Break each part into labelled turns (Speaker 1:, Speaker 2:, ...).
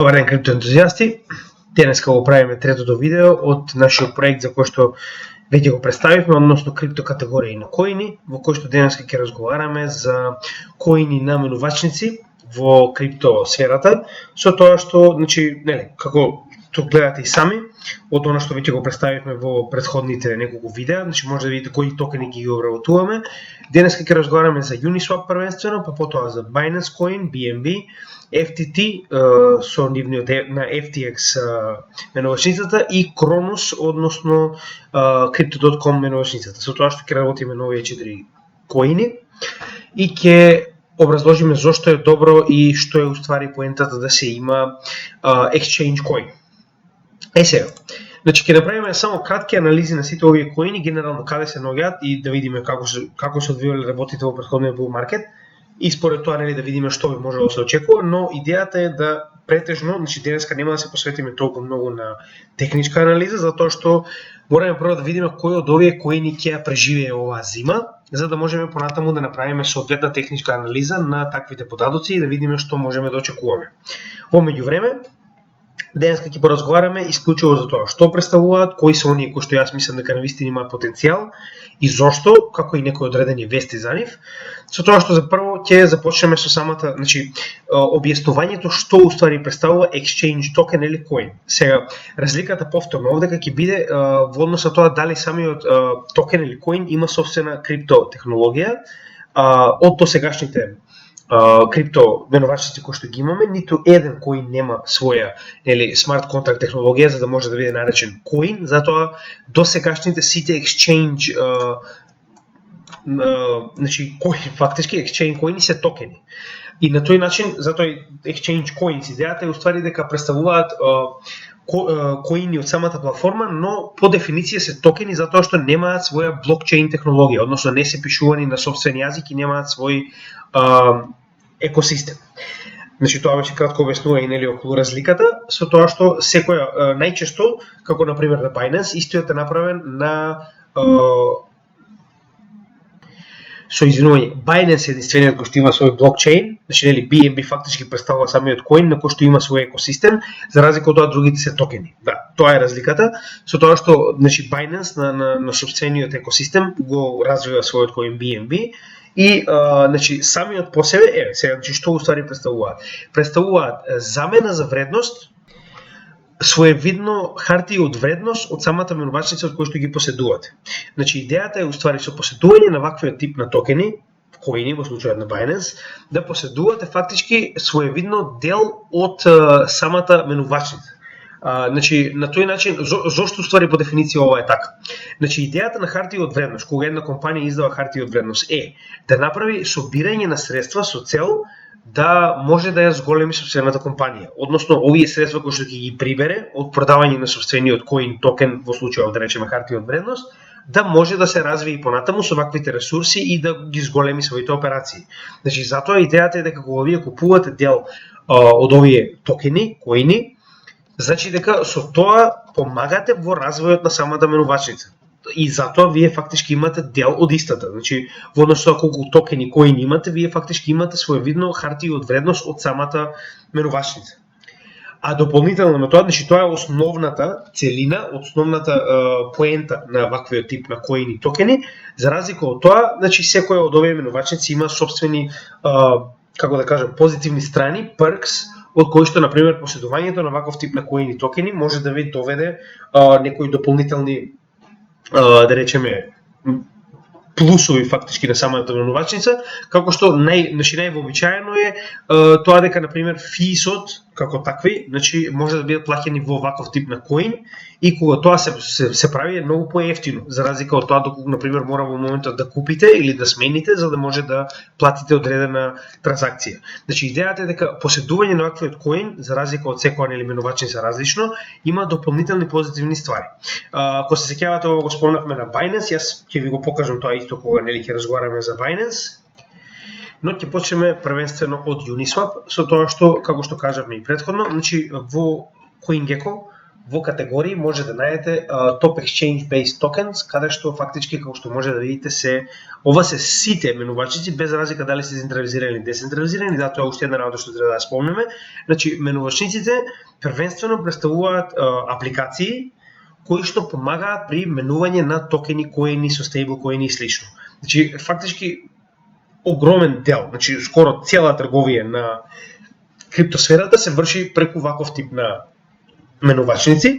Speaker 1: Добар ден, криптоентузијасти. Денеска го правиме третото видео од нашиот проект за кој што веќе го представивме, односно крипто категории на коини, во кој што денеска ќе разговараме за коини на менувачници во крипто сферата, со тоа што, како тоа гледате и сами, од она што веќе го представивме во претходните неколку видеа, може да видите кои токени ги обработуваме. Денеска ќе разговараме за Uniswap првенствено, па потоа за Binance Coin, BNB, FTT со нивниот на FTX менувачницата и Cronos, односно Crypto.com менувачницата. Со тоа што ќе работиме на овие 4 коини и ќе образложиме зошто е добро и што е уствари поентата да се има exchange coin. Сега, ќе направиме само кратки анализи на сите овие коини, генерално каде се наоѓаат и да видиме како се одвивале работите во претходниот bull market и според тоа да видиме што би можело да се очекува, но идејата е да претежно, денеска нема да се посветиме толку многу на техничка анализа, затоа што мораме прво да видиме кој од овие коини ќе ја преживее оваа зима, за да можеме понатаму да направиме соодветна техничка анализа на таквите податоци и да видиме што можеме да очекуваме. Во меѓувреме, денеска ќе поразговараме исклучиво за тоа што представуваат, кои се оние кои што јас мислам дека навистина имаат потенцијал и зошто, како и некои одредени вести за нив. Со тоа што за прво ќе започнеме со самата, објаснувањето што уствари представува exchange токен или коин. Сега, разликата повторно овдека ќе биде во однос на тоа дали самиот токен или коин има собствена крипто технологија од досегашните крипто менувачници кои што ги имаме, ниту еден коин нема своја смарт контракт технологија за да може да биде наречен коин, затоа досегашните сите exchange коини, фактички exchange коини се токени. И на тој начин, затоа exchange coins идејата е уствари дека представуваат коини од самата платформа, но по дефиниција се токени затоа што немаат своја блокчейн технологија, односно не се пишувани на сопствен јазик и немаат свој екосистем. Тоа беше кратко објаснување околу разликата, со тоа што секоја најчесто, како на пример на Binance, истиот е направен на Binance е единствениот кој што има свој блокчейн, BNB фактички представува самиот коин на кој што има свој екосистем, за разлика од тоа другите се токени. Да, тоа е разликата, со тоа што Binance на собствениот екосистем го развива својот коин BNB и самиот по себе што уствари представуваат? Представуваат замена за вредност, своевидно хартија од вредност од самата менувачница од кој што ги поседувате. Идејата е уствари со поседување на ваквиот тип на токени, коини во случајот на Binance, да поседувате фактички своевидно дел од самата менувачница. На тој начин, зошто уствари по дефиниција ова е така? Идејата на хартија од вредност, кога една компанија издава хартија од вредност е да направи собирање на средства со цел да може да ја зголеми сопствената компанија. Односно, овие средства кои што ќе ги прибере од продавање на сопствениот коин токен, во случајот да речеме хартија од вредност, да може да се развие понатаму со ваквите ресурси и да ги зголеми своите операции. Затоа идејата е дека кога вие купувате дел од овие токени, коини, значи дека со тоа помагате во развојот на самата менувачница. И затоа вие фактички имате дел од истата. Во однос на колку токени коини имате, вие фактички имате своевидно хартија од вредност од самата менувачница. А дополнително на тоа, тоа е основната целина, основната поента на ваквиот тип на коини и токени, за разлика од тоа, секоја од овие менувачници има собствени, позитивни страни, perks, од кои што, например, поседувањето на ваков тип на коини и токени може да ви доведе некои дополнителни, да речеме, плусови фактички на самата менувачница, како што највообичаено е тоа дека, например, фисот како такви, може да бидат плаќани во ваков тип на коин и кога тоа се прави е многу поевтино, за разлика од тоа доколку, например, мора во моментот да купите или да смените за да може да платите одредена транзакција. Идејата е дека поседување на ваквиот коин, за разлика од секоја менувачница различно, има дополнителни позитивни ствари. Ако се сеќавате, ова го спомнавме на Binance, јас ќе ви го покажам тоа исто кога ќе разговараме за Binance. Но ќе почнеме првенствено од Uniswap, со тоа што, како што кажавме и претходно, во CoinGecko, во категории може да најдете Top Exchange Based Tokens, каде што фактички, како што може да видите, ова се сите менувачници, без разлика дали се централизирани или децентрализирани, да, тоа е уште една работа што треба да спомнеме. Значи, менувачниците првенствено представуваат апликации кои што помагаат при менување на токени, коини со стейблкоини и слично. Значи, фактички огромен дел, значи скоро цела трговија на криптосферата се врши преку ваков тип на менувачници,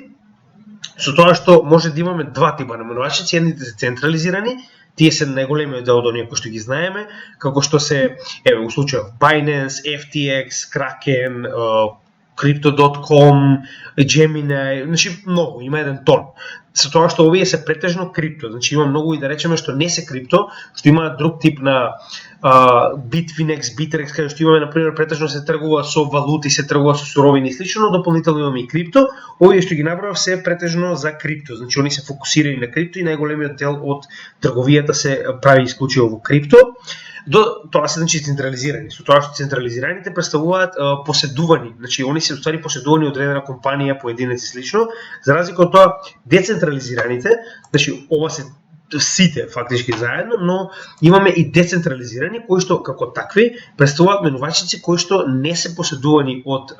Speaker 1: со тоа што може да имаме два типа на менувачници, едните се централизирани, тие се најголемиот дел од оние кои што ги знаеме, како што се, во случајот Binance, FTX, Kraken, Crypto.com, Gemini, значи многу, има еден тон. Со тоа што овие се претежно крипто, значи има многу и да речеме што не се крипто, што имаат друг тип на Bitfinex, Bittrex, каде што имаме, например, претежно се тргува со валути, се тргува со суровини и слично, но дополнително имаме и крипто. Овие што ги набрав се претежно за крипто, значи они се фокусирани на крипто и најголемиот дел од трговијата се прави исклучиво во крипто. Тоа се значи централизирани. Со тоа што централизираните представуваат поседувани, значи они се уствари поседувани од одредена компанија, поединец и слично, за разлика од тоа децентрализираните, значи ова се сите фактички заедно, но имаме и децентрализирани кои што како такви представуваат менувачници кои што не се поседувани од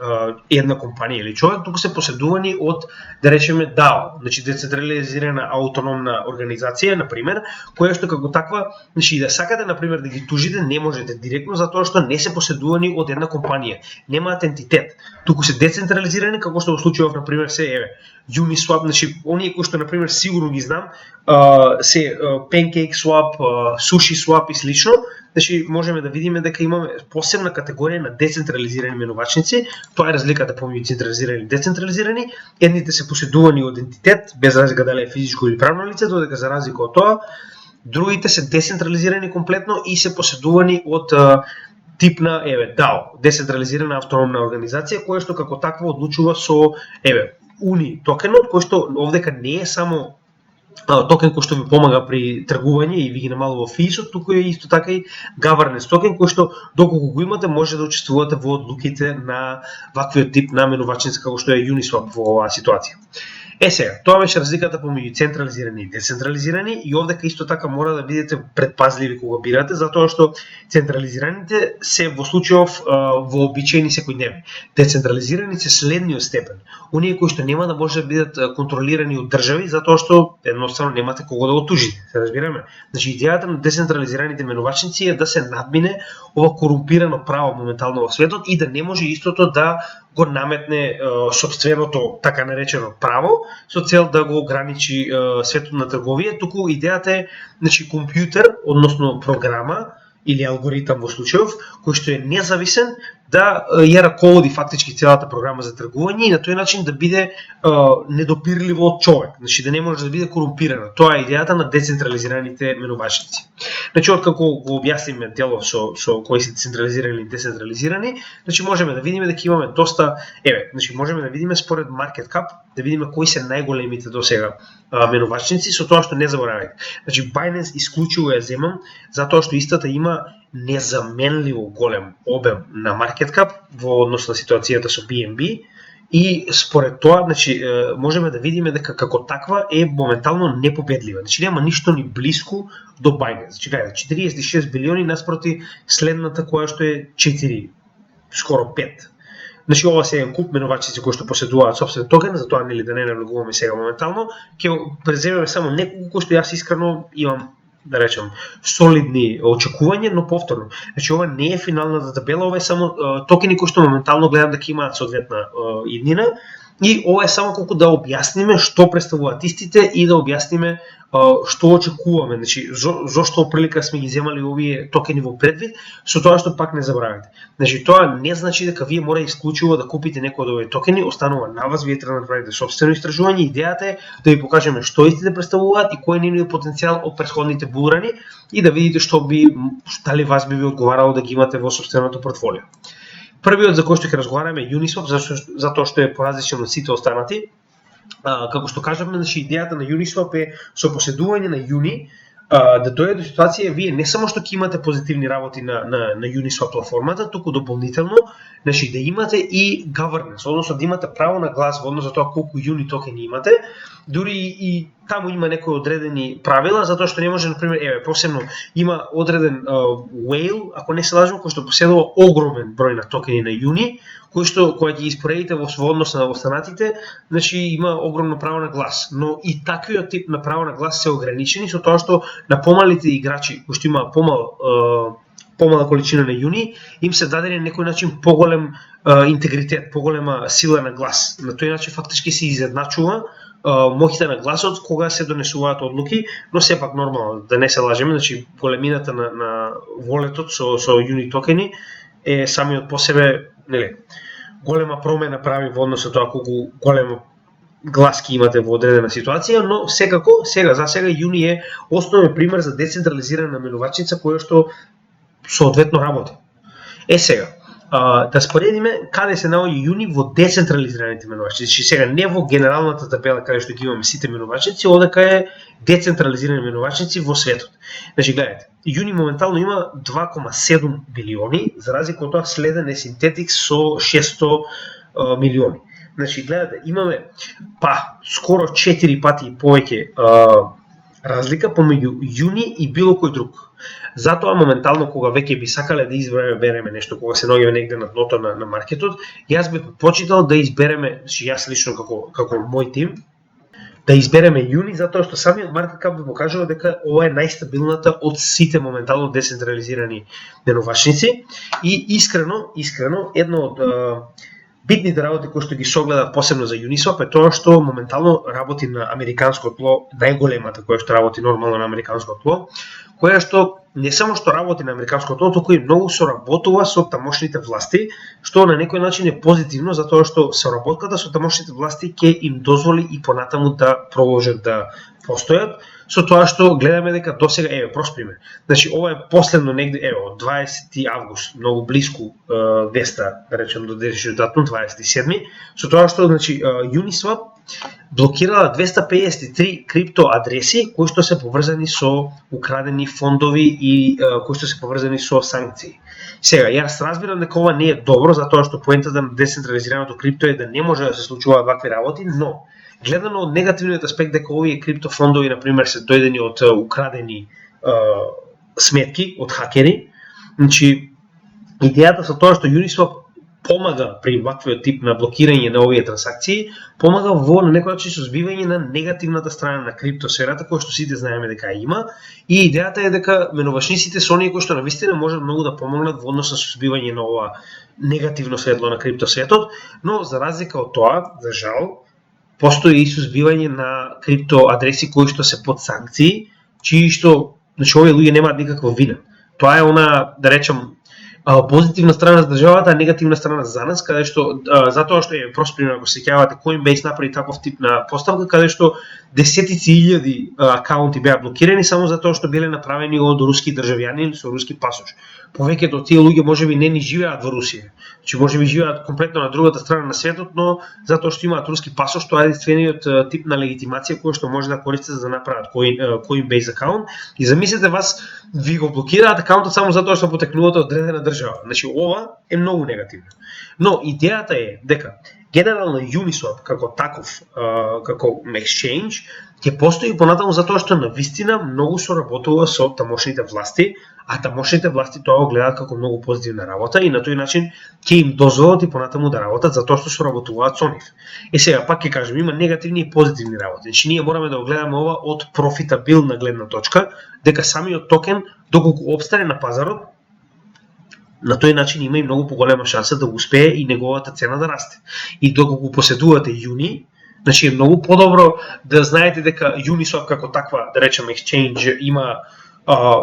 Speaker 1: една компанија или човек, туку се поседувани од, да речеме, DAO, значи децентрализирана автономна организација, на пример, која што како таква, значи да сакате на пример да ги тужите, не можете директно затоа што не се поседувани од една компанија, немаат ентитет, туку се децентрализирани, како што во случајов на пример се Uniswap, значи оние кои што на пример сигурно ги знам, се PancakeSwap, SushiSwap и слично, значи можеме да видиме дека имаме посебна категорија на децентрализирани менувачници. Тоа е разликата помеѓу централизирани и децентрализирани. Едните се поседувани од ентитет, без разлика дали е физичко или правно лице, додека за разлика од тоа, другите се децентрализирани комплетно и се поседувани од тип на DAO, децентрализирана автономна организација, која што како таква одлучува со Уни токенот, кој што овдека не е само токен кој што ви помага при тргување и ви ги намалува фисот, туку е исто така и governance токен кој што доколку го имате може да учествувате во одлуките на ваквиот тип на менувачница како што е Uniswap во оваа ситуација. Сега, тоа беше разликата помеѓу централизирани и децентрализирани и овдека исто така мора да бидете предпазливи кога бирате, затоа што централизираните се во случајов вообичаени секојдневни. Децентрализирани се следниот степен. Оние кои што нема да може да бидат контролирани од држави затоа што едноставно немате кого да го тужите, се разбираме. Значи идејата на децентрализираните менувачници е да се надмине ова корумпирано право моментално во светот и да не може истото да го наметне сопственото така наречено право со цел да го ограничи светот на трговија, туку идејата е, значи компјутер, односно програма или алгоритам во случајов, кој што е независен, да ја раководи фактички целата програма за тргување и на тој начин да биде недопирливо од човек, значи да не може да биде корумпирана. Тоа е идејата на децентрализираните менувачници. Значи, откако го објасниме делов со кои се централизирани и децентрализирани, значи можеме да видиме дека имаме доста, значи можеме да видиме според market cap, да видиме кои се најголемите досега менувачници, со тоа што не заборавајте. Значи Binance исклучиво ја земам затоа што истата има незаменливо голем обем на market cap во однос на ситуацијата со BNB и според тоа, значи можеме да видиме дека како таква е моментално непобедлива. Значи нема ништо ни блиску до Binance. Значи 46 билиони наспроти следната која што е 4, скоро 5. Значи ова се е куп менувачници кои што поседуваат сопствен токен, затоа нели да не навлегуваме сега моментално, ќе преземеме само неколку кои што јас искрено имам, да речем, солидни очекувања, но повторно. Значи ова не е финалната табела, ова е само токени кои што моментално гледам дека имаат соодветна иднина и ова е само колку да објасниме што представуваат истите и да објасниме што очекуваме, значи зошто прилика сме ги земали овие токени во предвид, со тоа што пак не забравите. Значи тоа не значи дека вие мора исклучиво да купите некој од овие токени, останува на вас, вие треба да направите сопствено истражување. Идејата е да ви покажеме што истите представуваат и кој е нивниот потенцијал од претходните булрани и да видите што дали вас би ви одговарало да ги имате во сопственото портфолио. Првиот за кој што ќе разговараме е Uniswap, затоа што е поразличен од сите останати. Како што кажавме, значи идејата на Uniswap е со поседување на Uni, да дојде до ситуација вие не само што ќе имате позитивни работи на Uniswap платформата, туку дополнително, значи да имате и governance, односно да имате право на глас во однос за тоа колку Uni токени имате, дури и таму има некои одредени правила, затоа што не може, например, посебно има одреден whale, ако не се лажам, кој што поседува огромен број на токени на Uni, кој што кога ќе ги испоредите во однос на останатите, значи има огромно право на глас, но и таквиот тип на право на глас се ограничени со тоа што на помалите играчи, кои што има помала количина на Uni, им се даде на некој начин поголем интегритет, поголема сила на глас. На тој начин фактички се изедначува моќта на гласот кога се донесуваат одлуки, но сепак нормално, да не се лажеме, значи големината на волетот со Uni токени е самиот по себе, нели, голема промена прави во однос со тоа колку голема гласки имате во одредена ситуација, но секако, за сега Uni е основен пример за децентрализирана менувачница која што соодветно работи. Сега, да споредиме каде се наоѓа Uni во децентрализираните менувачници. Значи сега не во генералната табела каде што ги имаме сите менувачници, одека е децентрализирани менувачници во светот. Значи гледате, Uni моментално има 2,7 билиони, за разлика од тоа следен е Synthetix со 600 милиони. Значи гледате, имаме скоро 4 пати и повеќе разлика помеѓу Uni и било кој друг. Затоа моментално кога веќе би сакале да избереме нешто, кога се наоѓаме негде на дното на маркетот, јас би предпочитал да избереме, јас лично како мој тим, да избереме Uni, затоа што самиот маркет кап би покажува дека ова е најстабилната од сите моментално децентрализирани менувачници и искрено едно од битните работи кои што ги согледав посебно за Uniswap е тоа што моментално работи на американско тло, најголемата која што работи нормално на американско тло, која што не само што работи на американско тло, туку и многу соработува со тамошните власти, што на некој начин е позитивно, затоа што соработката со тамошните власти ќе им дозволи и понатаму да продолжат да постојат, со тоа што гледаме дека досега, прост пример. Значи ова е последно негде, од 20 август, многу блиску веста, да речем до денешниот датум 27, со тоа што значи Uniswap блокирала 253 крипто адреси кои што се поврзани со украдени фондови и кои што се поврзани со санкции. Сега, јас разбирам дека ова не е добро, затоа што поентата на децентрализираното крипто е да не може да се случуваат вакви работи, но гледано од негативниот аспект дека овие криптофондови, например, се дојдени од украдени сметки, од хакери, значи, идејата со тоа што Uniswap помага при ваквиот тип на блокирање на овие трансакции, помага во на некој начин созбивање на негативната страна на криптосферата, која што сите знаеме дека има, и идејата е дека менувачниците се оние кои што навистина можат многу да помогнат во однос на созбивање на ова негативно светло на криптосветот, но за разлика од тоа, за жал, постои и сузбивање на крипто адреси кои што се под санкции, чии што, значи овие луѓе немаат никаква вина. Тоа е она, да речем, позитивна страна за државата, а негативна страна за нас, каде што затоа што прост пример, ако се сеќавате, Coinbase направи таков тип на поставка каде што десетици илјади акаунти беа блокирани само затоа што биле направени од руски државјанин со руски пасош. Повеќето од тие луѓе можеби не ни живеат во Русија, че можеби живеат комплетно на другата страна на светот, но затоа што имаат руски пасош, тоа е единствениот тип на легитимација која што може да користат за да направат Coinbase акаунт. И замислете вас, ви го блокираат акаунтот само затоа што потекнувате од одредена држава. Значи ова е многу негативно. Но идејата е дека генерално Uniswap како таков, како exchange, ќе постои понатаму затоа што навистина многу соработува со тамошните власти, а тамошните власти тоа го гледаат како многу позитивна работа и на тој начин ќе им дозволат и понатаму да работат затоа што соработуваат со нив. Сега пак ќе кажем, има негативни и позитивни работи. Значи ние мораме да го гледаме ова од профитабилна гледна точка, дека самиот токен доколку обстане на пазарот, на тој начин има и многу поголема шанса да успее и неговата цена да расте. И доколку поседувате Uni, значи е многу подобро да знаете дека Uniswap како таква, да речеме, exchange има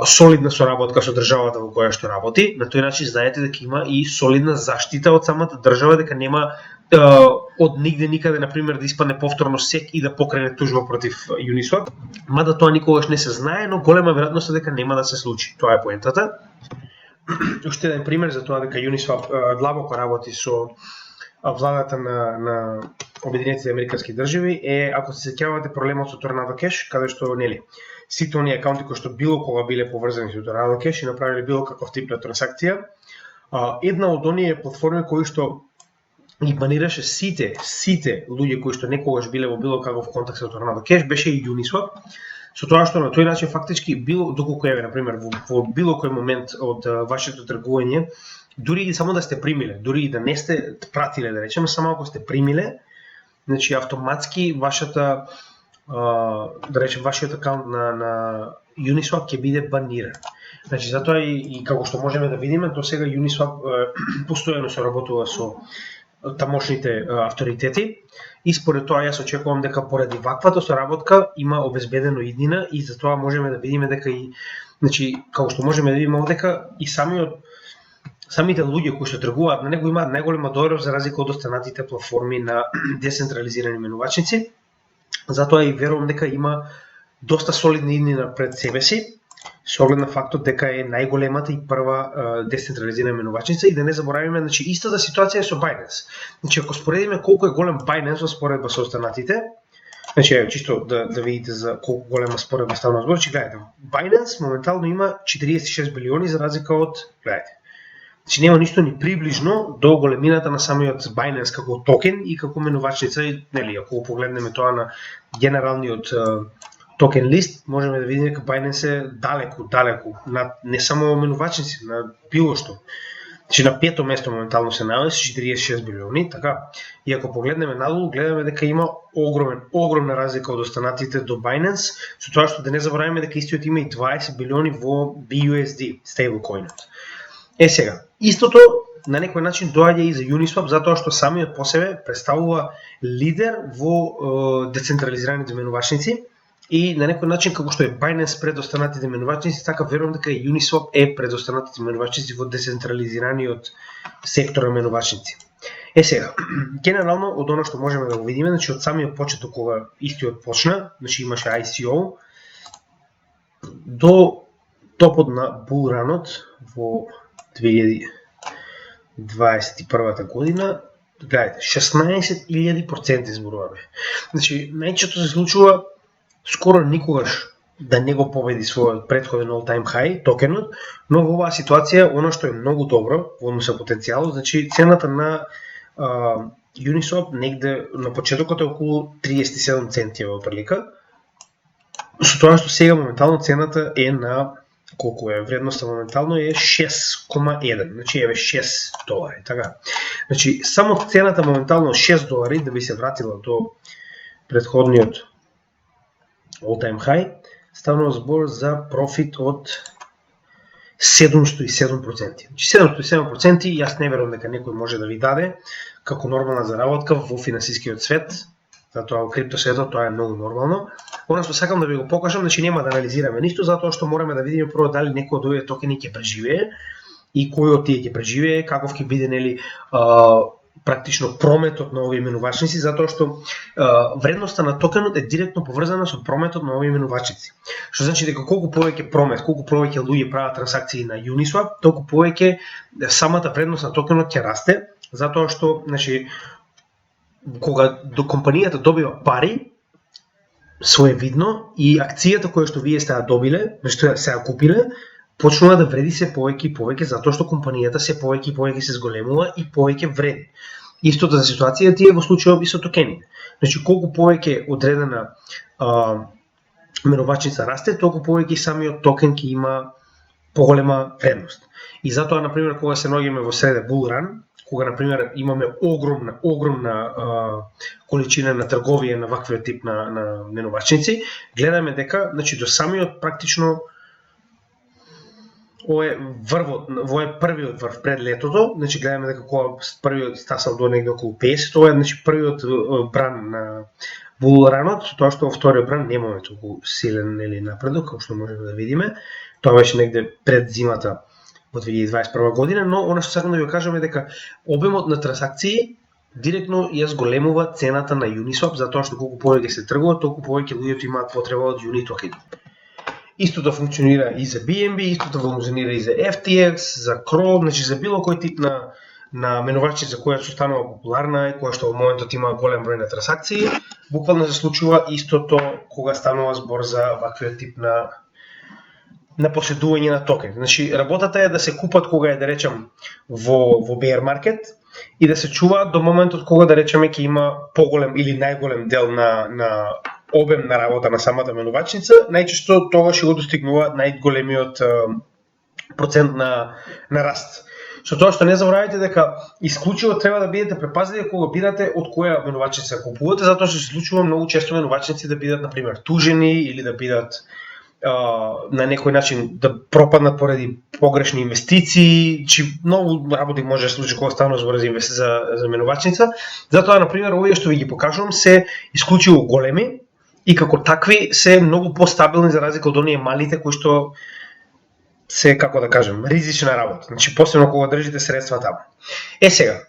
Speaker 1: солидна соработка со државата во која што работи, на тој начин знаете дека има и солидна заштита од самата држава, дека нема од нигде никаде, например, да испадне повторно сек и да покрене тужба против Uniswap, мада тоа никогаш не се знае, но голема веројатност е дека нема да се случи. Тоа е поентата. Уште еден пример за тоа дека Uniswap длабоко работи со владата на Обединетите американски држави е, ако се сеќавате, проблемот со Tornado Cash, каде што нели сите оние акаунти кои што било кога биле поврзани со Tornado Cash и направиле било каков тип на трансакција. Една од оние платформи кои што ги банираше сите луѓе кои што некогаш биле во било каков контакт со Tornado Cash беше и Uniswap, со тоа што на тој начин фактички било, доколку еве на пример во било кој момент од вашето тргување, дури и само да сте примиле, дури и да не сте пратиле, да речеме, само ако сте примиле, значи автоматски вашата да речем вашиот акаунт на Uniswap ќе биде баниран. Значи затоа и како што можеме да видиме, до сега Uniswap постојано соработува со тамошните авторитети и според тоа јас очекувам дека поради ваквата соработка има обезбедено иднина и затоа можеме да видиме дека и значи како што можеме да видиме дека и самите луѓе кои што тргуваат на него имаат најголема доверба за разлика од останатите платформи на децентрализирани менувачници. Затоа и верувам дека има доста солидна иднина пред себе си, со оглед на фактот дека е најголемата и прва децентрализирана менувачница и да не заборавиме, значи истата ситуација е со Binance. Значи ако споредиме колку е голем Binance во споредба со останатите, значи чисто да видите за колку голема споредба ставна збор, че гледате, Binance моментално има 46 билиони за разлика од, гледате, значи нема ништо ни приближно до големината на самиот Binance како токен и како менувачница, нели, ако погледнеме тоа на генералниот токен лист, можеме да видиме дека Binance е далеку над не само менувачници, на било што. Значи на пето место моментално се наоѓа со 46 билиони, така. И ако погледнеме надолу, гледаме дека има огромна разлика од останатите до Binance, со тоа што да не забораваме дека истиот има и 20 билиони во BUSD, стейблкоинот. Сега, истото на некој начин доаѓа и за Uniswap, затоа што самиот по себе представува лидер во децентрализираните менувачници и на некој начин како што е Binance пред останатите менувачници, така верувам дека и Uniswap е пред останатите менувачници во децентрализираниот сектор на менувачници. Сега, генерално од оно што можеме да го видиме, значи од самиот почеток кога истиот почна, значи имаше ICO до топот на булранот во 2021 година, гледайте, 16.000% зборуваме. Значи, најчесто се случува скоро никогаш да не го победи својот претходен all-time high, токенот, но во оваа ситуација, оно што е многу добро, во однос со потенцијалот, значи цената на Uniswap негде на почетокот е околу 37 центи во прилика, со тоа што сега моментално цената е на колку е вредноста моментално е 6,1, значи еве $6, така. Значи само цената моментално $6 да би се вратила до претходниот all-time high, станува збор за профит од 707%. Значи 707% јас не верувам дека некој може да ви даде како нормална заработка во финансискиот свет, затоа во криптосветот тоа е многу нормално. Оно што сакам да ви го покажам, значи нема да анализираме ништо, затоа што мораме да видиме прво дали некој од овие токени ќе преживее и кој од тие ќе преживее, каков ќе биде нели практично прометот на овие менувачници, затоа што вредноста на токенот е директно поврзана со прометот на овие менувачници. Што значи дека колку повеќе промет, колку повеќе луѓе прават трансакции на Uniswap, толку повеќе самата вредност на токенот ќе расте, затоа што значи кога до компанијата добива пари своевидно и акцијата која што вие сте ја добиле, што се ја купиле, почнува да вреди се повеќе и повеќе затоа што компанијата се повеќе и повеќе се зголемува и повеќе вреди. Истата ситуација тие во случајот и со токените. Значи колку повеќе одредена менувачница расте, толку повеќе и самиот токен ќе има поголема вредност. И затоа на пример кога се наоѓаме во среде bull run, кога на пример имаме огромна количина на трговија на ваквиот тип на менувачници, гледаме дека значи до самиот практично ова е првиот врв пред летото, значи гледаме дека кога првиот стасал до негде околу 50, ова е значи првиот бран на bull run-от, со тоа што во вториот бран немаме толку силен или напредок, како што можеме да видиме. Тоа беше негде пред зимата во 2021 година, но оно што сакам да ви кажам е дека обемот на трансакции директно ја зголемува цената на Uniswap, затоа што колку повеќе се тргува, толку повеќе луѓето имаат потреба од Uni токени. Истото функционира и за BNB, истото функционира и за FTX, за Crow, значи за било кој тип на на менувачница која што станува популарна и која што во моментот има голем број на трансакции, буквално се случува истото кога станува збор за ваквиот тип на поседување на токен. Значи, работата е да се купат кога е, да речем, во bear market и да се чуваат до моментот кога, да речеме, ќе има поголем или најголем дел на обем на работа на самата менувачница, најчесто тогаш го достигнува најголемиот процент на раст. Со тоа што не заборавајте дека исклучиво треба да бидете препазливи кога бирате од која менувачница купувате, затоа што се случува многу често менувачници да бидат, например, тужени или да бидат на некој начин да пропаднат поради погрешни инвестиции, чи многу работи може да се случи кога станува збор за менувачница. Затоа, например, овие што ви ги покажувам се исклучиво големи и како такви се многу постабилни за разлика од оние малите кои што се, како да кажем, ризична работа. Значи, посебно кога држите средства таму. Сега,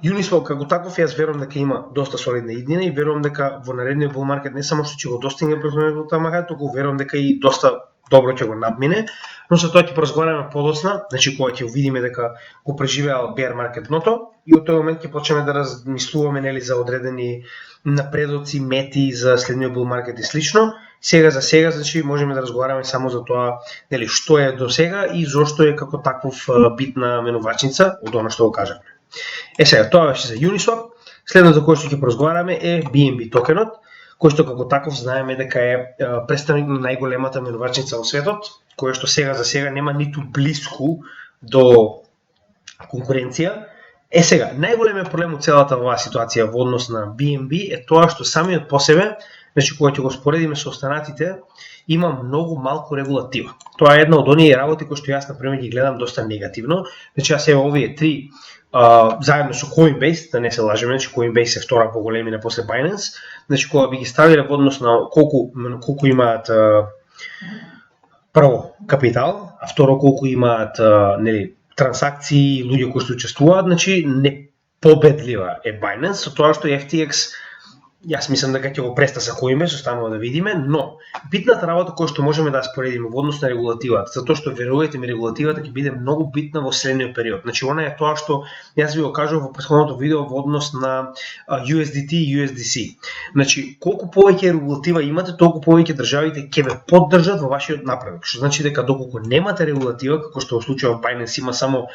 Speaker 1: Uniswap како таков, јас верувам дека има доста солидна иднина и верувам дека во наредниот bull market не само што ќе го достигне пред тамака, туку верувам дека и доста добро ќе го надмине, но за тоа ќе поразговараме подоцна, значи кога ќе видиме дека го преживеал bear market дното и од тој момент ќе почнеме да размислуваме, нели, за одредени напредоци, мети за следниот bull market и слично. Сега за сега, значи, можеме да разговараме само за тоа, нели, што е до сега и зошто е како таков битна менувачница од она што го кажаме. Сега, тоа беше за Uniswap. Следното за кое што ќе поразговараме е BNB токенот, кој што како таков знаеме дека е представник на најголемата менувачница во светот, која што сега за сега нема ниту блиску до конкуренција. Сега, најголемиот проблем од целата оваа ситуација во однос на BNB е тоа што самиот по себе, значи кога ќе го споредиме со останатите, има многу малку регулатива. Тоа е една од оние работи кои што јас, например, ги гледам доста негативно. Значи, јас ево овие три заедно со Coinbase, да не се лажеме, значи Coinbase е втора по големина после Binance, значи кога би ги ставиле во однос на колку имаат прво капитал, а второ колку имаат нели трансакции, луѓе кои што учествуваат, значи не победлива е Binance, со тоа што FTX јас мислам дека ќе го преста со Coinbase, останува да видиме, но битната работа која што можеме да споредиме во однос на регулативата, затоа што верувајте ми, регулативата ќе биде многу битна во следниот период. Значи она е тоа што јас ви го кажав во претходното видео во однос на USDT и USDC. Значи колку повеќе регулатива имате, толку повеќе државите ќе ве поддржат во вашиот напредок. Што значи дека доколку немате регулатива, како што во случајот Binance има само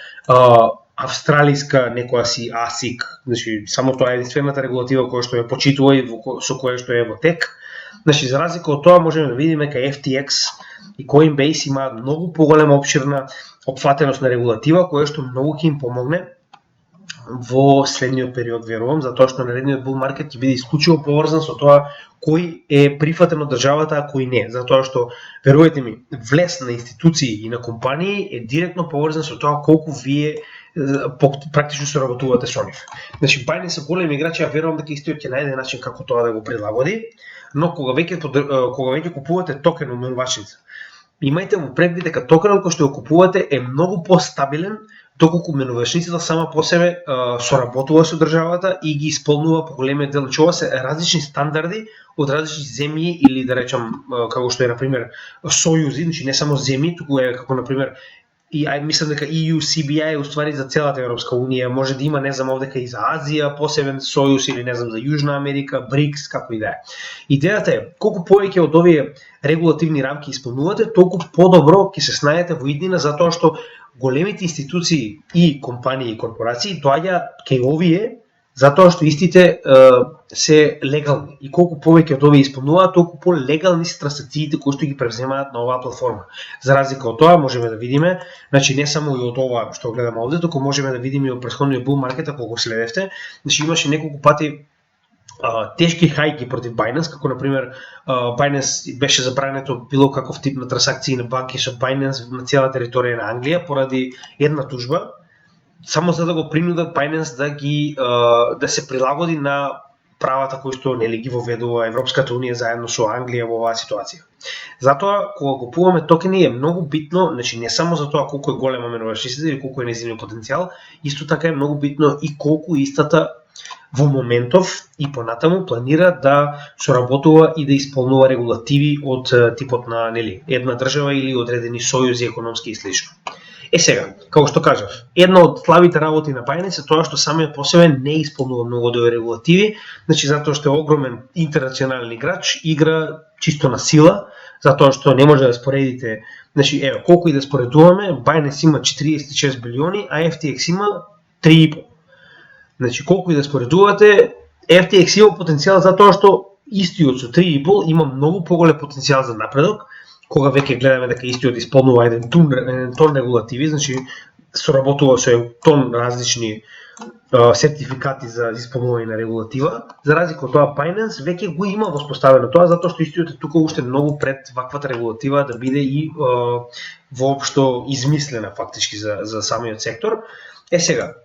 Speaker 1: австралиска некоја си ASIC, значи само тоа е единствената регулатива која што ја почитува и со која што е во тек. Значи за разлика од тоа можеме да видиме дека FTX и Coinbase имаат многу поголема обширна опфатеност на регулатива која што многу ќе им помогне во следниот период, верувам, затоа што наредниот bull market ќе биде исклучиво поврзан со тоа кој е прифатен од државата, а кој не, затоа што верувајте ми, влез на институции и на компании е директно поврзан со тоа колку вие практично се работувате со нив. Значи Binance е голем играч, ја верувам дека истиот ќе најде начин како тоа да го прилагоди, но кога веќе купувате токен од менувачница, имајте во предвид дека токенот кој што го купувате е многу постабилен, доколку менувачницата сама по себе соработува со државата и ги исполнува по големиот дел. Ова се различни стандарди од различни земји или да речам како што е на пример сојузи, значи не само земји, туку е како на пример и мислам дека EU CBI е уствари за целата Европска унија, може да има, не знам, овдека и за Азија, посебен сојуз или не знам за Јужна Америка, БРИКС, како и да е. Идејата е, колку повеќе од овие регулативни рамки исполнувате, толку подобро ќе се снајдете во иднина, затоа што големите институции и компании и корпорации доаѓаат кај овие затоа што истите се легални и колку повеќе од овие исполнуваат, толку полегални се трансакциите кои што ги превземаат на оваа платформа. За разлика од тоа можеме да видиме, значи не само и од ова што гледаме овде, туку можеме да видиме и од претходниот bull market ако го следевте, значи имаше неколку пати тешки хајки против Binance, како на пример Binance беше забрането било каков тип на трансакции на банки со Binance на цела територија на Англија поради една тужба, само за да го принудат Binance да се прилагоди на правата кои што нели ги воведува Европската унија заедно со Англија во оваа ситуација. Затоа кога купуваме токени е многу битно, значи не само за тоа колку е голема менувачницата или колку е нејзиниот потенцијал, исто така е многу битно и колку истата во моментов и понатаму планира да соработува и да исполнува регулативи од типот на нели една држава или одредени сојузи економски и слично. Сега, како што кажав, една од слабите работи на Binance е тоа што самиот по себе не исполнува многу од регулативи, значи затоа што е огромен интернационален играч, игра чисто на сила, затоа што не може да споредите, значи еве колку и да споредуваме, Binance има 46 билиони, а FTX има 3,5. Значи колку и да споредувате, FTX има потенцијал затоа што истиот со 3,5 има многу поголем потенцијал за напредок, кога веќе гледаме дека истиот исполнува еден тон регулативи, значи соработува со тон различни сертификати за исполнување на регулатива, за разлика од тоа Binance веќе го има воспоставено тоа, затоа што истиот е тука уште многу пред ваквата регулатива да биде и воопшто измислена фактички за самиот сектор. Сега,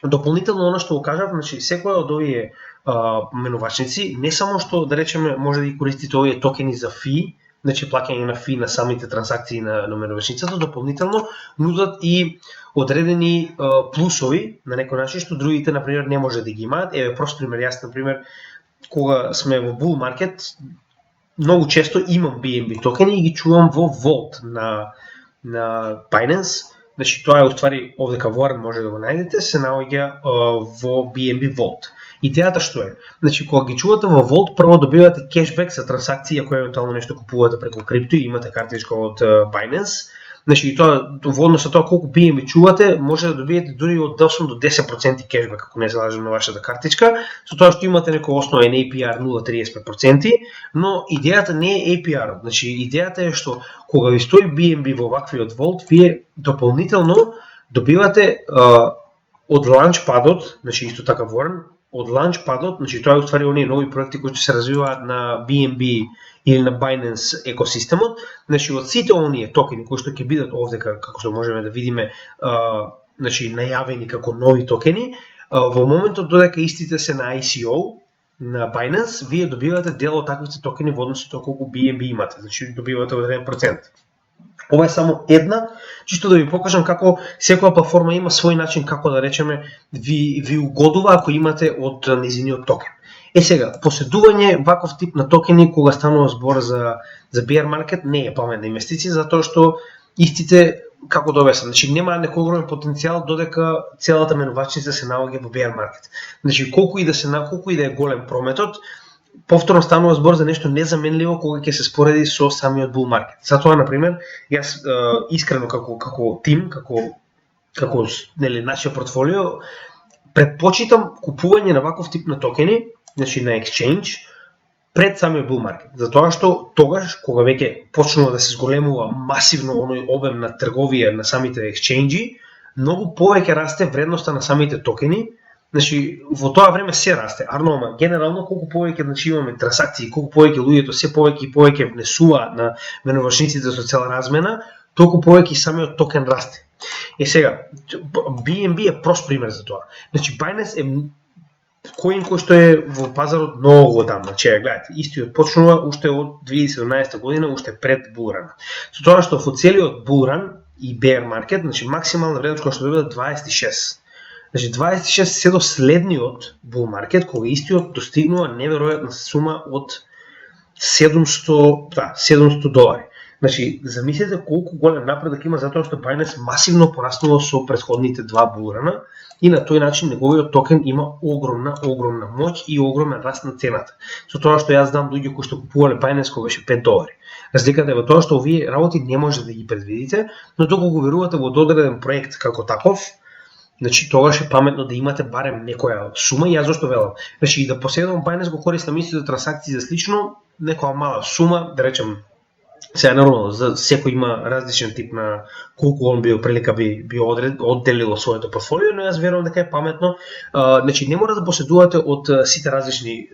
Speaker 1: дополнително оно што го кажав, значи секој од овие менувачници не само што да речеме може да ги користите овие токени за фи, значи плаќање на фи на самите трансакции на менувачницата, дополнително нудат и одредени плусови на некој начин што другите на пример не може да ги имаат. Еве прост пример, јас на пример кога сме во bull market многу често имам BNB токени и ги чувам во Vault на Binance. Значи тоа е уствари овдека Warren може да го најдете, се наоѓа во BNB Vault. Идејата што е? Значи кога ги чувате во Vault, прво добивате кешбек за транзакции ако евентуално нешто купувате преку крипто и имате картичка од Binance. Значи тоа во однос на тоа колку BNB чувате, може да добиете дури од 8 до 10% кешбек ако не се лажам на вашата картичка, со тоа што имате некој основен APR 0,35%, но идејата не е APR, значи идејата е што кога ви стои BNB во ваквиот Vault, вие дополнително добивате од лаунчпадот, значи исто така Warren, од лаунчпадот, значи тоа е уствари оние нови проекти кои се развиваат на BNB или на Binance екосистемот, значи од сите оние токени кои што ќе бидат овдека, како што можеме да видиме, значи најавени како нови токени, во моментот додека истите се на ICO на Binance, вие добивате дел од таквите токени во однос на тоа колку BNB имате, значи добивате одреден процент. Ова е само една, чисто да ви покажам како секоја платформа има свој начин како да речеме ви угодува ако имате од незиниот токен. Сега, поседување ваков тип на токени кога станува збор за bear market не е паметна инвестиција, затоа што истите како да обяснам, значи нема некој огромен потенцијал додека целата менувачница се наоѓа во bear market. Значи колку и да е голем прометот, повторно станува збор за нешто незаменливо кога ќе се спореди со самиот bull market. Затоа на пример, јас искрено како тим, како нели нашиот портфолио предпочитам купување на ваков тип на токени, значи на exchange пред самиот bull market. Затоа што тогаш кога веќе почнува да се зголемува масивно оној обем на трговија на самите exchange, многу повеќе расте вредноста на самите токени. Значи, во тоа време се расте, ама генерално колку повеќе значи имаме трансакции, колку повеќе луѓето се повеќе и повеќе внесуваат на менувачниците со цел размена, толку повеќе и самиот токен расте. Сега, BNB е прост пример за тоа. Значи, Binance е коин кој што е во пазарот многу одамна. Значи, гледате, истиот почнува уште од 2017 година, уште пред булран. Со тоа што во целиот булран и bear market, значи максимална вредност која што добива 26. Значи 26 се до следниот bull market, кога истиот достигнува неверојатна сума од 700 долари. Значи, замислете колку голем напредок има затоа што Binance масивно пораснува со претходните два булрана и на тој начин неговиот токен има огромна моќ и огромен раст на цената. Со тоа што јас знам луѓе кои што купувале Binance кога беше 5 долари. Разликата е во тоа што овие работи не може да ги предвидите, но доколку верувате во одреден проект како таков, значи тогаш е паметно да имате барем некоја сума и јас зашто велам. Значи и да поседувам Binance го користам истите транзакции за слично, некоја мала сума, да речем, сега нормално за секој има различен тип на колку он би прилика би одделило своето портфолио, но јас верувам дека е паметно. Значи не мора да поседувате од сите различни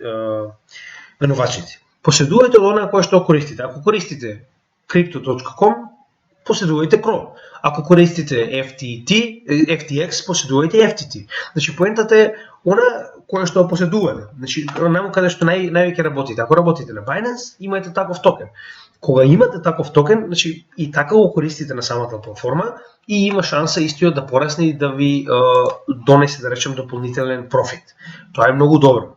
Speaker 1: менувачници. Поседувајте од она кое што користите. Ако користите crypto.com, поседувајте Chrome. Ако користите FTX, поседувајте FTT. Значи поентата е она кое што поседувате. Значи наму каде што највеќе работите. Ако работите на Binance, имајте таков токен. Кога имате таков токен, значи и така го користите на самата платформа и има шанса истиот да порасне и да ви донесе, да речем, дополнителен профит. Тоа е многу добро.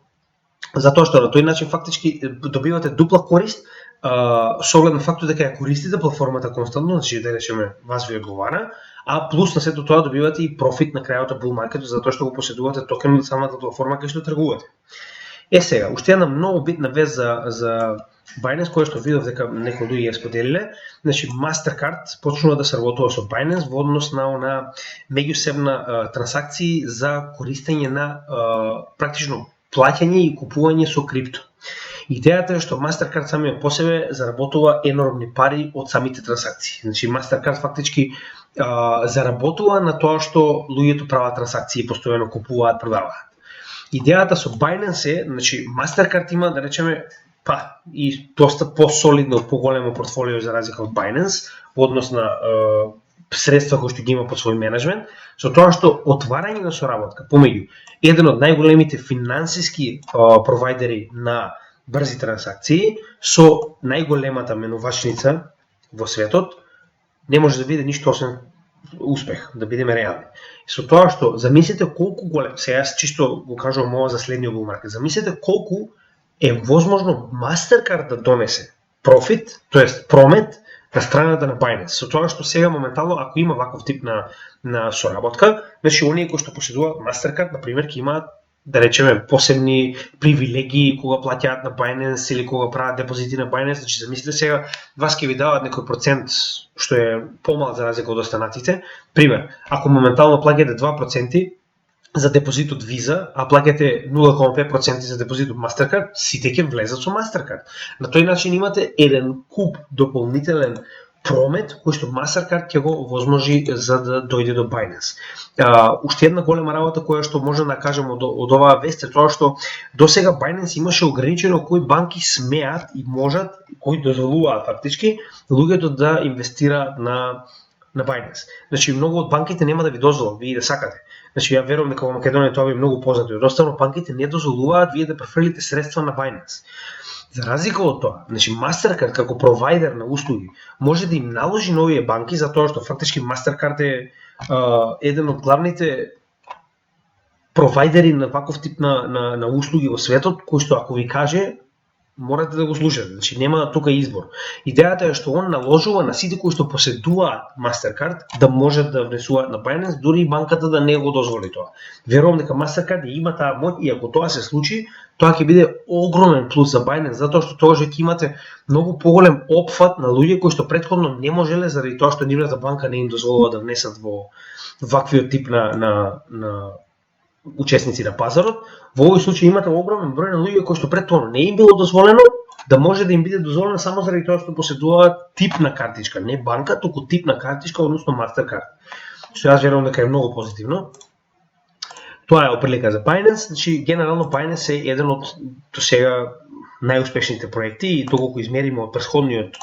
Speaker 1: Затоа што на тој начин фактички добивате дупла корист со оглед на фактот дека ја користите платформата константно, значи да речеме вас ви одговара, а плюс на сето тоа добивате и профит на крајот од bull маркетот затоа што го поседувате токенот од самата платформа кај што тргувате. Сега, уште една многу битна вест за Binance, која што видов дека некои луѓе ја споделиле, значи Mastercard почнува да се работува со Binance во однос на меѓусебна трансакции за користење на практично плаќање и купување со крипто. Идејата е што Mastercard самиот по себе заработува енормни пари од самите трансакции. Значи Mastercard фактички заработува на тоа што луѓето прават трансакции, постојано купуваат, продаваат. Идејата со Binance е, значи Mastercard има, да речеме, и доста по-солидно, поголемо портфолио за разлика од Binance, во однос на средства кои што ги има под свој менеджмент, со тоа што отварање на соработка помеѓу еден од најголемите финансиски провайдери на брзи трансакции со најголемата менувачница во светот, не може да биде ништо освен успех, да бидеме реални. Со тоа што замислете колку голем, сега чисто го кажувам ова за следниот bull market, замислете колку е возможно Mastercard да донесе профит, тоест промет на страната на Binance. Со тоа што сега моментално, ако има ваков тип на соработка, значи оние кои што поседуваат Mastercard, например, ќе имаат, да речеме, посебни привилегии кога плаќаат на Binance или кога прават депозити на Binance. Значи замислете сега, вас ќе ви дават некој процент што е помал за разлика од останатите. Пример, ако моментално плаќате 2% за депозит од Visa, а плаќате 0,5% за депозит од Mastercard, сите ќе влезат со Mastercard. На тој начин имате еден куп дополнителен промет кој што Mastercard ќе го возможи за да дојде до Binance. Уште една голема работа која што може да кажеме од оваа вест е тоа што досега Binance имаше ограничено кои банки смеат и можат, кои дозволуваат фактички луѓето да инвестираат на Binance. Значи многу од банките нема да ви дозволат вие да сакате. Значи ја верувам дека во Македонија тоа е многу познато. Едноставно банките не дозволуваат вие да префрлите средства на Binance. За разлика од тоа, значи Mastercard како провайдер на услуги може да им наложи на овие банки затоа што фактички Mastercard е еден од главните провайдери на ваков тип на услуги во светот, кој што ако ви каже морате да го слушате, значи нема тука избор. Идејата е што он наложува на сите кои што поседуваат Mastercard да можат да внесуваат на Binance, дури и банката да не го дозволи тоа. Верувам дека Mastercard има таа моќ и ако тоа се случи, тоа ќе биде огромен плюс за Binance, затоа што тогаш ќе имате многу поголем опфат на луѓе кои што претходно не можеле заради тоа што нивната банка не им дозволува да внесат во ваквиот тип на учесници на пазарот. Во овој случај имате огромен број на луѓе кои што претходно не им било дозволено да може да им биде дозволено само заради тоа што поседуваат тип на картичка, не банка, туку тип на картичка, односно Mastercard. Што јас верувам дека е многу позитивно. Тоа е оприлика за Binance, значи генерално Binance е еден од до сега најуспешните проекти и доколку измериме од претходниот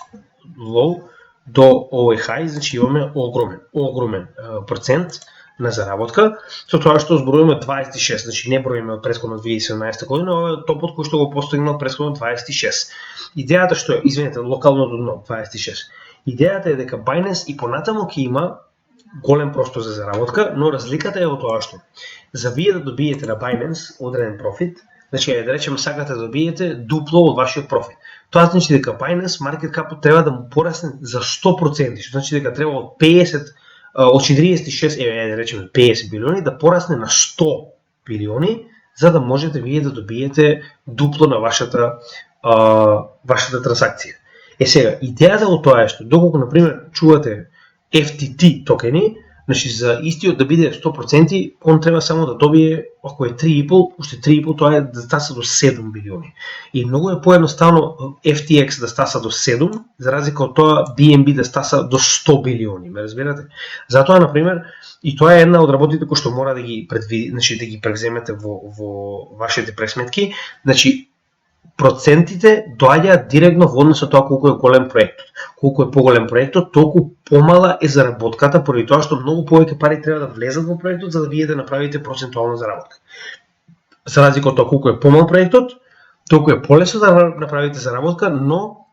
Speaker 1: low до овој high, значи имаме огромен процент на заработка, со тоа што зборуваме 26, значи не броиме од претходно 2017 година, ова е топот кој што го постигнал претходно 26. Идејата што е, извинете, локалното дно 26. Идејата е дека Binance и понатаму ќе има голем простор за заработка, но разликата е во тоа што за вие да добиете на Binance одреден профит, значи да речеме сакате да добиете дупло од вашиот профит. Тоа значи дека Binance market cap треба да му порасне за 100%, што значи дека треба од 46, да речеме 50 билиони да порасне на 100 билиони, за да можете вие да добиете дупло на вашата трансакција. Сега, идејата во тоа е што доколку на пример чувате FTT токени, значи за истиот да биде 100%, он треба само да добие, ако е 3,5, уште 3,5, тоа е да стаса до 7 билиони. И многу е поедноставно FTX да стаса до 7, за разлика од тоа BNB да стаса до 100 билиони, ме разбирате? Затоа, например, и тоа е една од работите кои што мора да ги предвиди, значи да ги превземете во вашите пресметки, значи процентите доаѓаат директно во однос со тоа колку е голем проектот. Колку е поголем проектот, толку помала е заработката, поради тоа што многу повеќе пари треба да влезат во проектот за да вие да направите процентуална заработка. За разлика од тоа колку е помал проектот, толку е полесно да направите заработка, но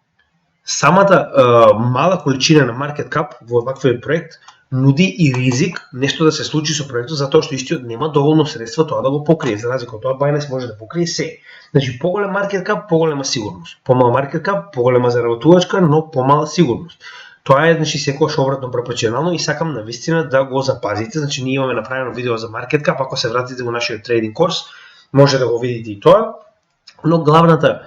Speaker 1: самата мала количина на market cap во ваквиот проект нуди и ризик нешто да се случи со проектот затоа што истиот нема доволно средства тоа да го покрие. За разлика од тоа Binance може да покрие се. Значи поголем маркет кап, поголема сигурност. Помал маркет кап, поголема заработувачка, но помала сигурност. Тоа е значи секогаш обратно пропорционално и сакам навистина да го запазите. Значи ние имаме направено видео за маркет кап, ако се вратите во нашиот трейдинг курс, може да го видите и тоа. Но главната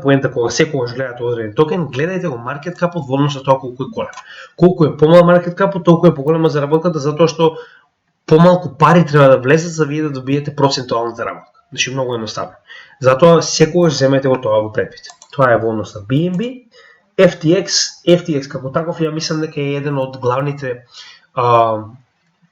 Speaker 1: поента кога секогаш гледате одреден токен, гледајте го маркет капот во однос на тоа колку е голем. Колку е помал маркет капот, толку е поголема заработката затоа што помалку пари треба да влезат за вие да добиете процентуална заработка. Значи многу едноставно. Затоа секогаш земете го тоа во предвид. Тоа е во однос на BNB. FTX како таков ја мислам дека е еден од главните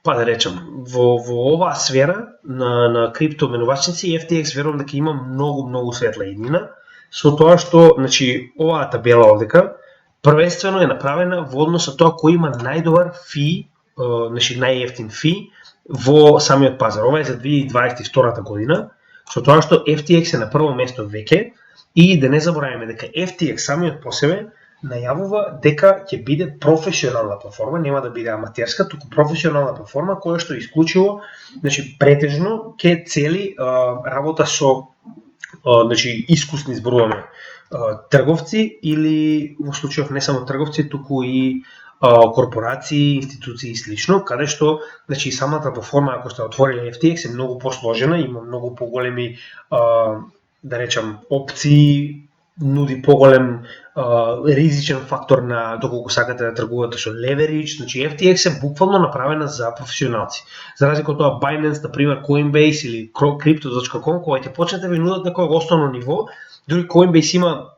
Speaker 1: па да речем, во оваа сфера на криптоменувачници, FTX верувам дека има многу светла иднина, со тоа што, значи, оваа табела овдека, првенствено е направена во однос на тоа кој има најдобар фи, значи најевтин фи во самиот пазар. Ова е за 2022 година, со тоа што FTX е на прво место веќе и да не забораваме дека FTX самиот по себе најавува дека ќе биде професионална платформа, нема да биде аматерска, туку професионална платформа која што исклучиво, значи претежно ќе цели работа со значи искусни зборуваме трговци или во случајов не само трговци, туку и корпорации, институции и слично, каде што значи самата платформа ако сте отворили FTX е многу посложена, има многу поголеми да речам опции, нуди поголем ризичен фактор на доколку сакате да тргувате со leverage, значи FTX е буквално направена за професионалци. За разлика од тоа Binance, например, Coinbase или Crypto.com, кога ќе почнете ви нудат некој основно ниво, дури Coinbase има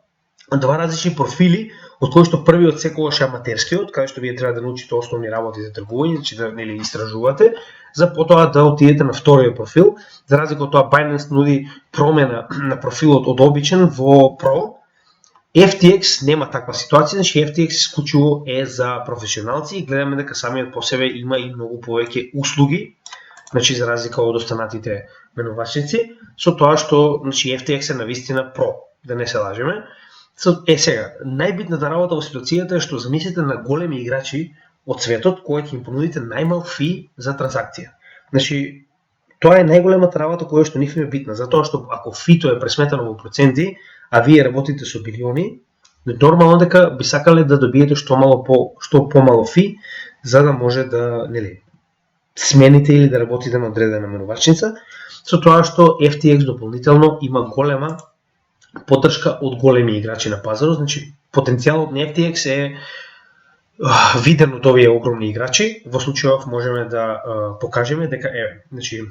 Speaker 1: два различни профили, од кои што првиот секогаш е аматерскиот, каде што вие треба да научите основни работи за тргување, значи да нели истражувате, за потоа да отидете на вториот профил. За разлика од тоа Binance нуди промена на профилот од обичен во Pro. FTX нема таква ситуација, значи FTX исклучиво е за професионалци и гледаме дека самиот по себе има и многу повеќе услуги, значи за разлика од останатите менувачници, со тоа што значи FTX е навистина Pro, да не се лажеме. Сега, најбитната работа во ситуацијата е што замислите на големи играчи од светот кои ќе им понудите најмал фи за транзакција. Значи, тоа е најголемата работа која што нив им е битна, затоа што ако фито е пресметано во проценти, а вие работите со билиони, нормално дека би сакале да добиете што помало фи, за да може да нели смените или да работите на одредена менувачница, со тоа што FTX дополнително има голема поддршка од големи играчи на пазарот, значи потенцијалот на FTX е виден од овие огромни играчи. Во случајов можеме да покажеме дека значи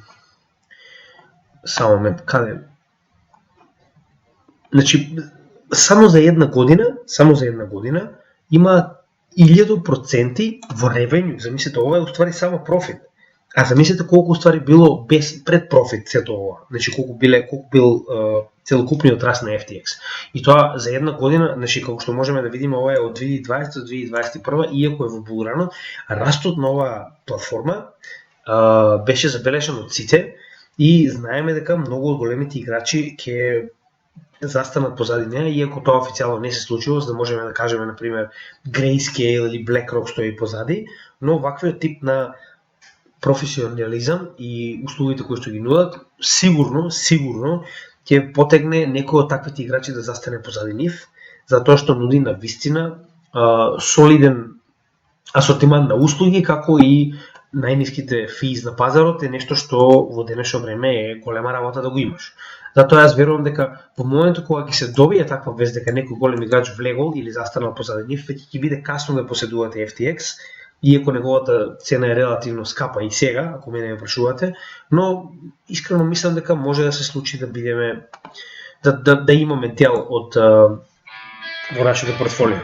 Speaker 1: само момент, каде? Значи само за една година има 1000% во ревенју. Замислете, ова е уствари само профит. А замислете колку уствари било без пред профит сето ова. Значи колку бил целокупниот раст на FTX. И тоа за една година, значи како што можеме да видиме, ова е од 2020 до 2021, иако е во булрано, растот на оваа платформа беше забележан од сите и знаеме дека многу од големите играчи ќе застанат позади неа, иако тоа официјално не се случило, за да можеме да кажеме, например, Grayscale или BlackRock стои позади, но ваквиот тип на професионализам и услугите кои што ги нудат, сигурно ќе потегне некој од таквите играчи да застане позади нив, затоа што нуди на вистина солиден асортимент на услуги, како и најниските физ на пазарот е нешто што во денешно време е голема работа да го имаш. Затоа јас верувам дека во моментот кога ќе се добие таква вест дека некој голем играч влегол или застанал позади нив, веќе ќе биде касно да поседувате FTX, иако неговата цена е релативно скапа и сега, ако мене ме прашувате, но искрено мислам дека може да се случи да бидеме да имаме дел од во нашето портфолио.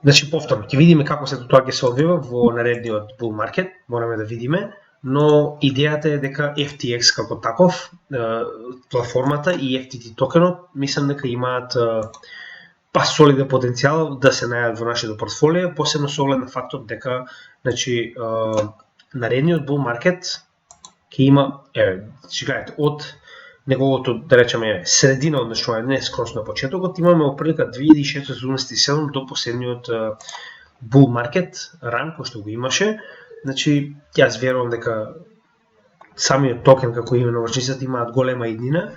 Speaker 1: Значи повторно, ќе видиме како се тоа ќе се одвива во наредниот bull market, мораме да видиме, но идејата е дека FTX како таков, платформата и FTT токенот, мислам дека имаат солиден потенцијал да се најават во нашето портфолио, посебно со оглед на фактот дека значи наредниот bull market ќе има гледате од неговото, да речеме, средина од не скроз на почетокот, имаме оприлика 2677 до последниот bull market run кој што го имаше. Значи, јас верувам дека самиот токен како именувачницата имаат голема иднина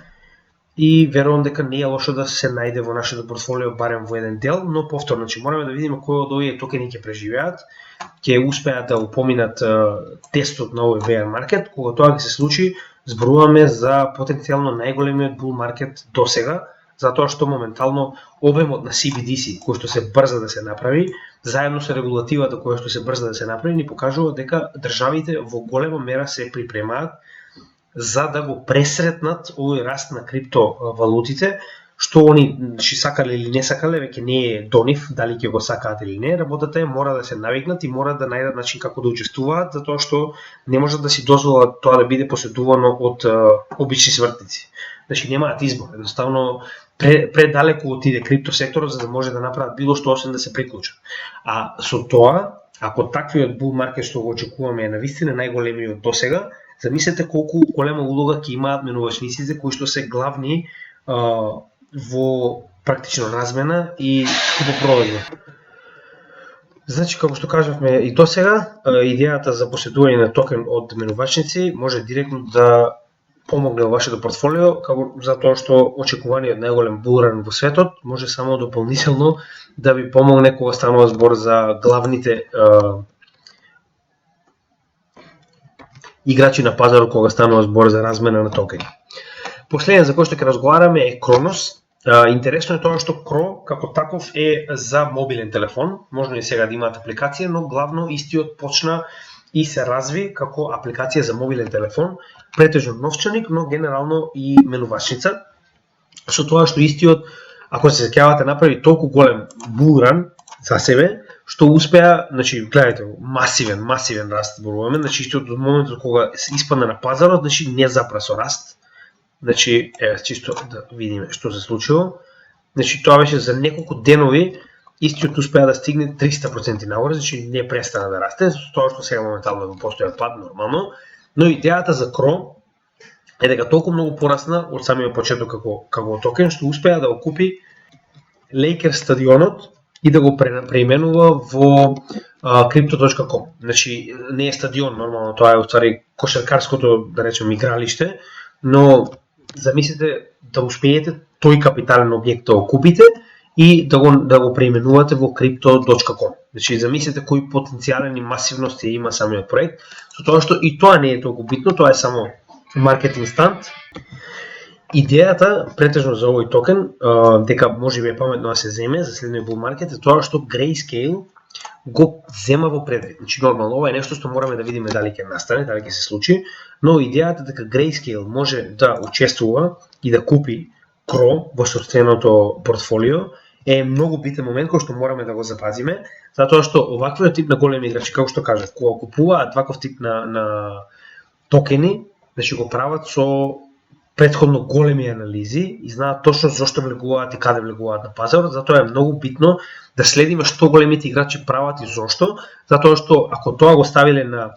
Speaker 1: и верувам дека не е лошо да се најде во нашето портфолио барем во еден дел, но повторно, значи мораме да видиме кои од овие токени ќе преживеат, ќе успеат да упоминат тестот на овој bear market. Кога тоа ќе се случи, зборуваме за потенцијално најголемиот bull market досега, затоа што моментално обемот на CBDC, кој што се брза да се направи, заедно со регулативата која што се брза да се направи, ни покажува дека државите во голема мера се припремаат за да го пресретнат овој раст на криптовалутите, што они сакале или не сакале, веќе не е до нив дали ќе го сакаат или не. Работата е мора да се навикнат и мора да најдат начин како да учествуваат, затоа што не можат да си дозволат тоа да биде поседувано од обични свртници. Значи немаат избор, едноставно предалеку отиде криптосекторот за да може да направат било што освен да се приклучат. А со тоа, ако таквиот bull market што го очекуваме е навистина најголемиот досега, замислете колку голема улога ќе имаат менувачниците кои што се главни во практично размена и купопродажба. Значи, како што кажавме и досега, идејата за поседување на токен од менувачници може директно да помогне во вашето портфолио, како затоа што очекуваниот најголем булран во светот може само дополнително да ви помогне кога станува збор за главните играчи на пазарот кога станува збор за размена на токени. Последен за кој што ќе разговараме е Кронос. Интересно е тоа што Кро како таков е за мобилен телефон, можно и сега да имаат апликација, но главно истиот почна и се разви како апликација за мобилен телефон, претежно новчаник, но генерално и менувачница, со тоа што истиот, ако се сеќавате, направи толку голем булран за себе, што успеа, значи гледате, масивен раст зборуваме, значи истиот од моментот кога се испадна на пазарот, значи не запра со раст. Значи, чисто да видиме што се случило. Значи тоа беше за неколку денови, истиот успеа да стигне 300% нагоре, значи не престана да расте, тоа што сега моментално го постоја пад нормално, но идејата за Кро е дека толку многу порасна од самиот почеток како токен, што успеа да го купи Lakers стадионот и да го преименува во crypto.com. Значи не е стадион нормално, тоа е уствари кошаркарското, да речем, игралиште, но замислете да успеете тој капитален објект да го купите и да го преименувате во crypto.com. Значи замислете кој потенцијален и масивност има самиот проект, со тоа што и тоа не е толку битно, тоа е само маркетинг стант. Идејата претежно за овој токен, дека можеби е паметно да се земе за следниот bull market, е тоа што Grayscale го зема во предвид. Значи нормално ова е нешто што мораме да видиме дали ќе настане, дали ќе се случи, но идејата дека Grayscale може да учествува и да купи Кро во собственото портфолио е многу битен момент кој што мораме да го запазиме, затоа што оваквиот тип на големи играчи, како што кажав, кога купуваат ваков тип на токени, значи го прават со претходно големи анализи и знаат точно зошто влегуваат и каде влегуваат на пазарот, затоа е многу битно да следиме што големите играчи прават и зошто, затоа што ако тоа го ставиле на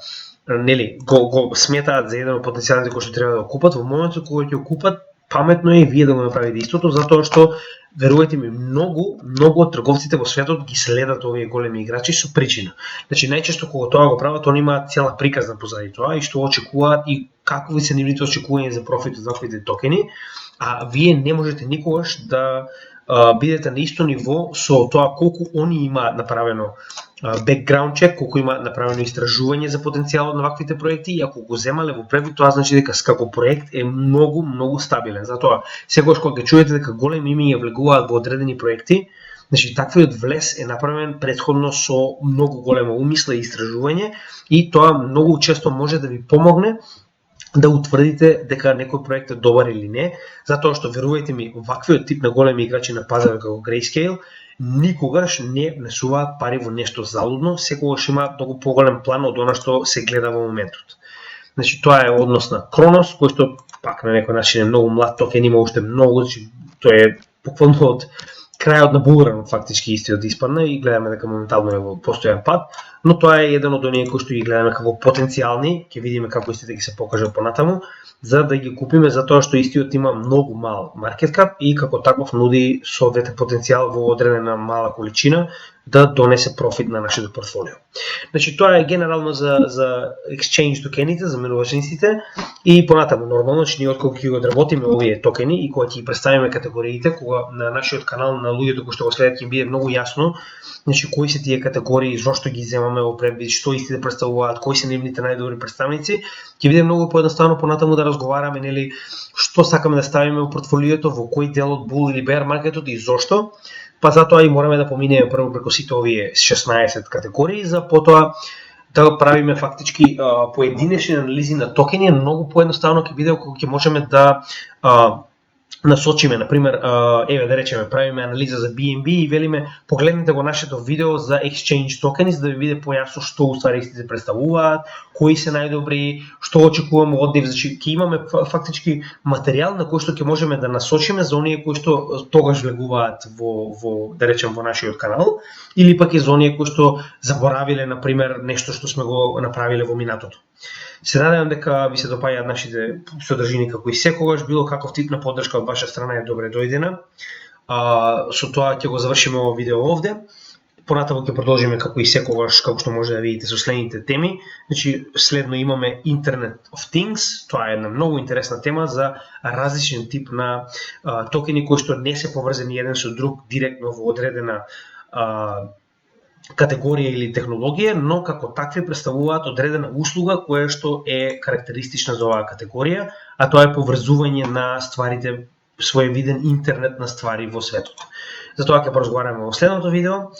Speaker 1: го сметаат за еден од потенцијалните кои што треба да го купат, во моментот кога ќе го купат, паметно е и вие да го направите истото, затоа што верувајте ми, многу од трговците во светот ги следат овие големи играчи со причина. Значи најчесто кога тоа го прават, они имаат цела приказна позади тоа и што очекуваат и какви се нивните очекувања за профит од ваквите токени, а вие не можете никогаш да бидете на исто ниво со тоа колку они имаат направено background check, колку има направено истражување за потенцијалот на ваквите проекти и ако го земале во предвид, тоа значи дека како проект е многу стабилен. Затоа секогаш кога ќе чуете дека големи имиња влегуваат во одредени проекти, значи таквиот влез е направен претходно со многу голема умисла и истражување и тоа многу често може да ви помогне да утврдите дека некој проект е добар или не, затоа што верувајте ми, ваквиот тип на големи играчи на пазарот како Grayscale никогаш не внесуваат пари во нешто залудно, секогаш има многу поголем план од она што се гледа во моментот. Значи тоа е однос на Кронос, кој што пак на некој начин е многу млад токен, има уште многу, значи тоа е буквално од крајот на булранот фактички истиот испадна и гледаме дека моментално е во постојан пат, но тоа е еден од оние кои што ги гледаме како потенцијални, ќе видиме како истите ќе се покажат понатаму, за да ги купиме затоа што истиот има многу мал маркет кап и како таков нуди соодветен потенцијал во одредена мала количина да донесе профит на нашето портфолио. Значи тоа е генерално за exchange токените, за менувачниците и понатаму нормално, че ние отколку ќе го одработиме овие токени и кога ќе ги представиме категориите, кога на нашиот канал на луѓето кои што го следат ќе биде многу јасно, значи кои се тие категории, зошто ги земаме во предвид, што истите представуваат, кои се нивните најдобри представници, ќе биде многу поедноставно понатаму да разговараме, нели, што сакаме да ставиме во портфолиото, во кој дел од bull или bear маркетот и зошто. Па затоа и мораме да поминеме прво преку сите овие 16 категории, за потоа да правиме фактички поединечни анализи на токени. Многу поедноставно ќе биде кога ќе можеме да насочиме, например, еве да речеме, правиме анализа за BNB и велиме погледнете го нашето видео за exchange токени, за да ви биде појасно што уствари се представуваат, кои се најдобри, што очекуваме од нив, значи ќе имаме фактички материјал на кој што ќе можеме да насочиме за оние кои што тогаш влегуваат во да речем во нашиот канал, или пак и за оние кои што заборавиле, например, нешто што сме го направиле во минатото. Се надевам дека ви се допаѓаат нашите содржини како и секогаш, било каков тип на поддршка од ваша страна е добре дојдена. Со тоа ќе го завршиме овој видео овде. Понатаму ќе продолжиме како и секогаш, како што може да видите со следните теми. Значи, следно имаме Internet of Things, тоа е една многу интересна тема за различен тип на токени кои што не се поврзани еден со друг директно во одредена категорија или технологија, но како такви представуваат одредена услуга која што е карактеристична за оваа категорија, а тоа е поврзување на стварите, своевиден интернет на ствари во светот. Затоа ќе поразговараме во следното видео.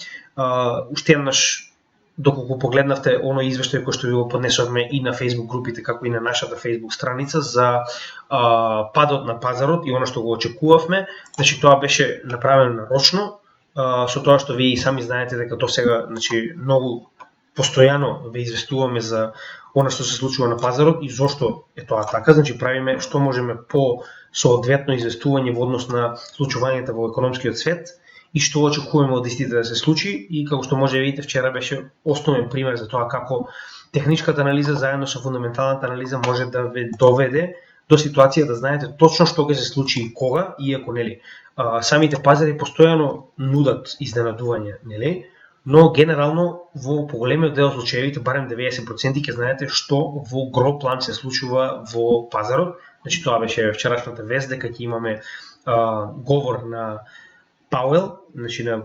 Speaker 1: Уште еднаш, доколку погледнавте оној извештај кој што ви го поднесовме и на Facebook групите, како и на нашата Facebook страница за падот на пазарот и она што го очекувавме, значи тоа беше направено нарочно, со тоа што вие и сами знаете дека до сега, значи, многу постојано ве известуваме за она што се случува на пазарот и зошто е тоа така, значи правиме што можеме по соодветно известување во однос на случувањата во економскиот свет и што очекуваме од истите да се случи, и како што може да видите вчера беше основен пример за тоа како техничката анализа заедно со фундаменталната анализа може да ве доведе до ситуација да знаете точно што ќе се случи и кога, иако нели самите пазари постојано нудат изненадувања, нели? Но генерално во поголемиот дел од случаевите, барем 90% ќе знаете што во гро план се случува во пазарот. Значи тоа беше вчерашната вест дека ќе имаме говор на Пауел, значи на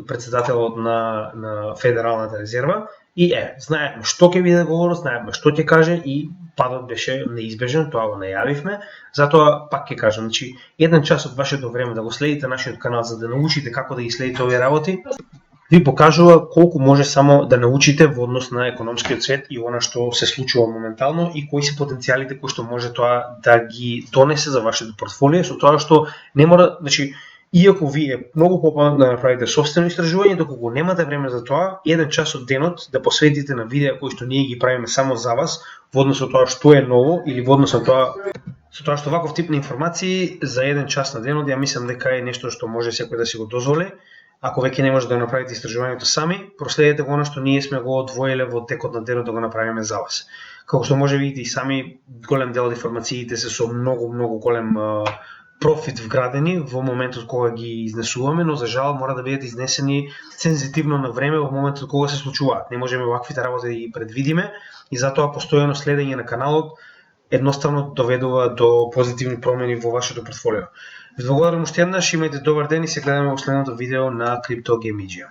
Speaker 1: председателот на Федералната резерва, и знаевме што ќе биде говорот, знаевме што ќе каже и падот беше неизбежен, тоа го најавивме. Затоа пак ќе кажам, значи 1 час од вашето време да го следите нашиот канал за да научите како да ги следите овие работи, ви покажува колку може само да научите во однос на економскиот свет и она што се случува моментално и кои се потенцијалите кои што може тоа да ги донесе за вашето портфолио, со тоа што не мора, значи иако вие многу попаметно да направите собствено истражување, доколку немате време за тоа, 1 час од денот да посветите на видеа кои што ние ги правиме само за вас, во однос на тоа што е ново или во однос на тоа со тоа што ваков тип на информации за 1 час на денот, ја мислам дека е нешто што може секој да си го дозволи. Ако веќе не може да направите истражувањето сами, проследете го она што ние сме го одвоиле во текот на денот да го направиме за вас. Како што може видите и сами, голем дел од информациите се со многу голем профит вградени во моментот кога ги изнесуваме, но за жал мора да бидат изнесени сензитивно на време во моментот кога се случуваат. Не можеме ваквите работи да ги предвидиме и затоа постојано следење на каналот едноставно доведува до позитивни промени во вашето портфолио. Ви благодарам уште еднаш, имајте добар ден и се гледаме во следното видео на CryptoGameMedia.